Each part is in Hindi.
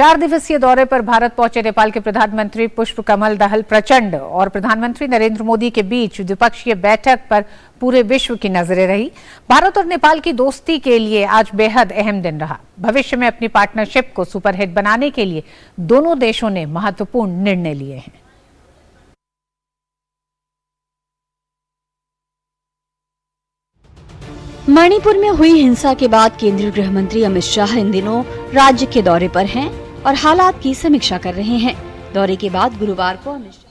4 दिवसीय दौरे पर भारत पहुंचे नेपाल के प्रधानमंत्री पुष्पकमल दहल प्रचंड और प्रधानमंत्री नरेंद्र मोदी के बीच द्विपक्षीय बैठक पर पूरे विश्व की नजरें रही। भारत और नेपाल की दोस्ती के लिए आज बेहद अहम दिन रहा। भविष्य में अपनी पार्टनरशिप को सुपरहिट बनाने के लिए दोनों देशों ने महत्वपूर्ण निर्णय लिए हैं। मणिपुर में हुई हिंसा के बाद केंद्रीय गृह मंत्री अमित शाह इन दिनों राज्य के दौरे पर हैं और हालात की समीक्षा कर रहे हैं। दौरे के बाद गुरुवार को अमित शाह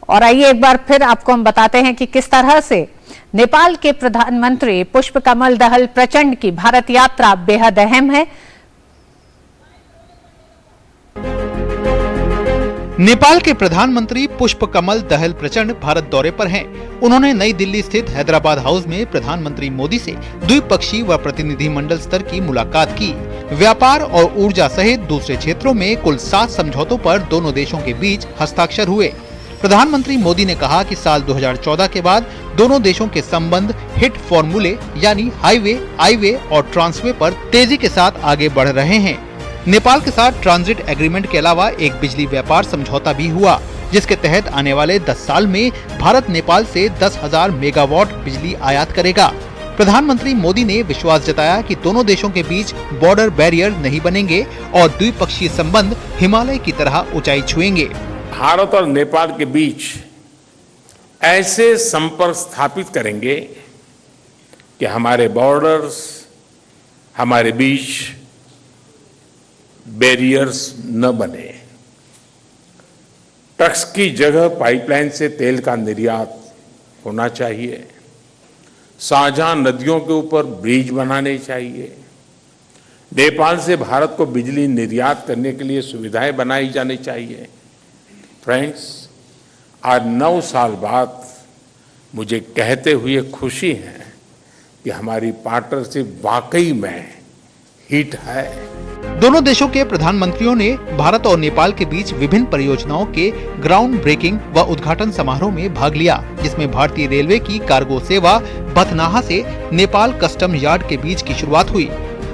और आइए एक बार फिर आपको हम बताते हैं कि किस तरह से नेपाल के प्रधानमंत्री पुष्पकमल दहल प्रचंड की भारत यात्रा बेहद अहम है। नेपाल के प्रधानमंत्री पुष्पकमल दहल प्रचंड भारत दौरे पर हैं। उन्होंने नई दिल्ली स्थित हैदराबाद हाउस में प्रधानमंत्री मोदी से द्विपक्षीय व प्रतिनिधिमंडल स्तर की मुलाकात की। व्यापार और ऊर्जा सहित दूसरे क्षेत्रों में कुल 7 समझौतों पर दोनों देशों के बीच हस्ताक्षर हुए। प्रधानमंत्री मोदी ने कहा कि साल 2014 के बाद दोनों देशों के संबंध हिट फॉर्मूले यानी हाईवे, आईवे और ट्रांसवे पर तेजी के साथ आगे बढ़ रहे हैं। नेपाल के साथ ट्रांजिट एग्रीमेंट के अलावा एक बिजली व्यापार समझौता भी हुआ, जिसके तहत आने वाले 10 साल में भारत नेपाल से 10,000 मेगावाट बिजली आयात करेगा। प्रधानमंत्री मोदी ने विश्वास जताया कि दोनों देशों के बीच बॉर्डर बैरियर नहीं बनेंगे और द्विपक्षीय संबंध हिमालय की तरह ऊंचाई छुएंगे। भारत और नेपाल के बीच ऐसे संपर्क स्थापित करेंगे कि हमारे बॉर्डर्स, हमारे बीच बैरियर्स न बने। ट्रक्स की जगह पाइपलाइन से तेल का निर्यात होना चाहिए। साझा नदियों के ऊपर ब्रिज बनाने चाहिए। नेपाल से भारत को बिजली निर्यात करने के लिए सुविधाएं बनाई जानी चाहिए। फ्रेंड्स, आज 9 साल बाद मुझे कहते हुए खुशी है कि हमारी पार्टनरशिप वाकई में हिट है। दोनों देशों के प्रधानमंत्रियों ने भारत और नेपाल के बीच विभिन्न परियोजनाओं के ग्राउंड ब्रेकिंग व उद्घाटन समारोह में भाग लिया, जिसमें भारतीय रेलवे की कार्गो सेवा बथनाहा से नेपाल कस्टम यार्ड के बीच की शुरुआत हुई।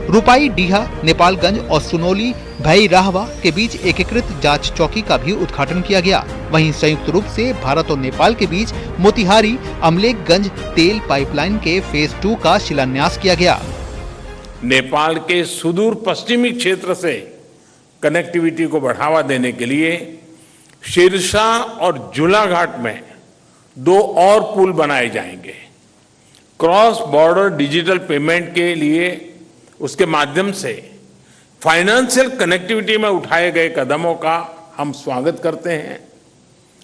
रूपाई डीहा, नेपालगंज और सुनोली भैरहवा के बीच एकीकृत जांच चौकी का भी उद्घाटन किया गया। वहीं संयुक्त रूप से भारत और नेपाल के बीच मोतिहारी अमलेखगंज तेल पाइपलाइन के फेज 2 का शिलान्यास किया गया। नेपाल के सुदूर पश्चिमी क्षेत्र से कनेक्टिविटी को बढ़ावा देने के लिए शिरसा और झूलाघाट में 2 और पुल बनाए जाएंगे। क्रॉस बॉर्डर डिजिटल पेमेंट के लिए उसके माध्यम से फाइनेंशियल कनेक्टिविटी में उठाए गए कदमों का हम स्वागत करते हैं।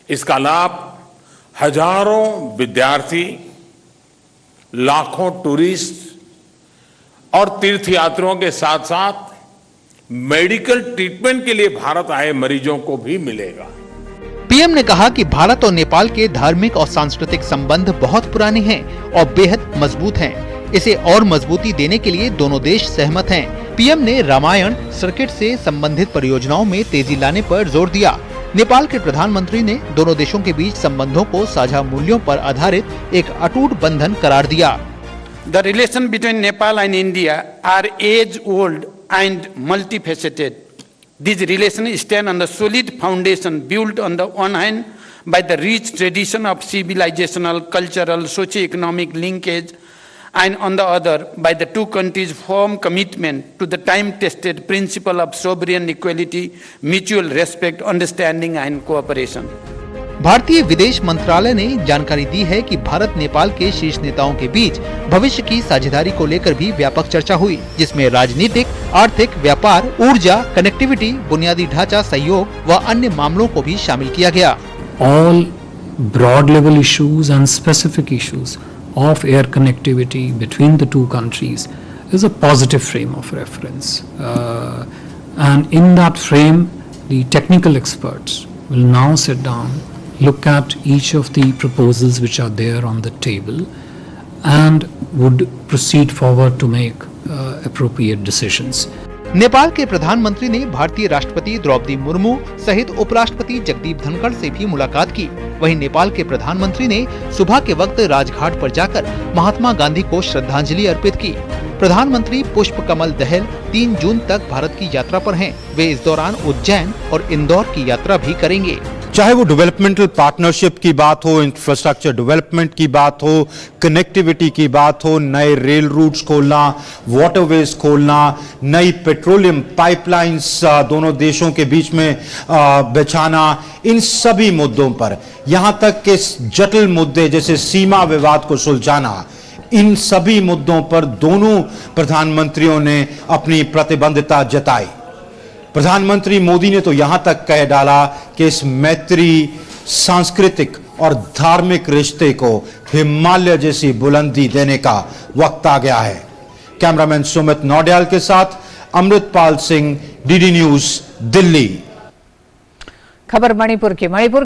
इसका लाभ हजारों विद्यार्थी, लाखों टूरिस्ट और तीर्थयात्रियों के साथ साथ मेडिकल ट्रीटमेंट के लिए भारत आए मरीजों को भी मिलेगा। पीएम ने कहा कि भारत और नेपाल के धार्मिक और सांस्कृतिक संबंध बहुत पुराने हैं और बेहद मजबूत हैं। इसे और मजबूती देने के लिए दोनों देश सहमत हैं। पीएम ने रामायण सर्किट से संबंधित परियोजनाओं में तेजी लाने पर जोर दिया। नेपाल के प्रधानमंत्री ने दोनों देशों के बीच संबंधों को साझा मूल्यों पर आधारित एक अटूट बंधन करार दिया। The relation between Nepal and India are age-old and multifaceted. These relations stand on the solid foundation built on the one hand by the rich tradition of civilizational, cultural, socio-economic linkage, and on the other by the two countries' firm commitment to the time-tested principle of sovereign equality, mutual respect, understanding, and cooperation. भारतीय विदेश मंत्रालय ने जानकारी दी है कि भारत नेपाल के शीर्ष नेताओं के बीच भविष्य की साझेदारी को लेकर भी व्यापक चर्चा हुई, जिसमें राजनीतिक, आर्थिक, व्यापार, ऊर्जा, कनेक्टिविटी, बुनियादी ढांचा सहयोग व अन्य मामलों को भी शामिल किया गया। All broad level issues and specific issues of air connectivity between the two countries is a positive frame of reference, and in that frame the technical experts will now sit down, look at each of the proposals which are there on the table and would proceed forward to make appropriate decisions. Nepal के प्रधानमंत्री ने भारतीय राष्ट्रपति द्रौपदी मुर्मू सहित उपराष्ट्रपति जगदीप धनखड़ से भी मुलाकात की। वहीं नेपाल के प्रधानमंत्री ने सुबह के वक्त राजघाट पर जाकर महात्मा गांधी को श्रद्धांजलि अर्पित की। प्रधानमंत्री पुष्प कमल दहल 3 जून तक भारत की यात्रा पर हैं। वे इस दौरान उज्जैन और इंदौर की यात्रा भी करेंगे। चाहे वो डेवलपमेंटल पार्टनरशिप की बात हो, इंफ्रास्ट्रक्चर डेवलपमेंट की बात हो, कनेक्टिविटी की बात हो, नए रेल रूट्स खोलना, वाटरवेज खोलना, नई पेट्रोलियम पाइपलाइंस दोनों देशों के बीच में बिछाना, इन सभी मुद्दों पर, यहां तक कि जटिल मुद्दे जैसे सीमा विवाद को सुलझाना, इन सभी मुद्दों पर दोनों प्रधानमंत्रियों ने अपनी प्रतिबद्धता जताई। प्रधानमंत्री मोदी ने तो यहां तक कह डाला कि इस मैत्री, सांस्कृतिक और धार्मिक रिश्ते को हिमालय जैसी बुलंदी देने का वक्त आ गया है। कैमरामैन सुमित नौडियाल के साथ अमृतपाल सिंह, डीडी न्यूज, दिल्ली। खबर मणिपुर की। मणिपुर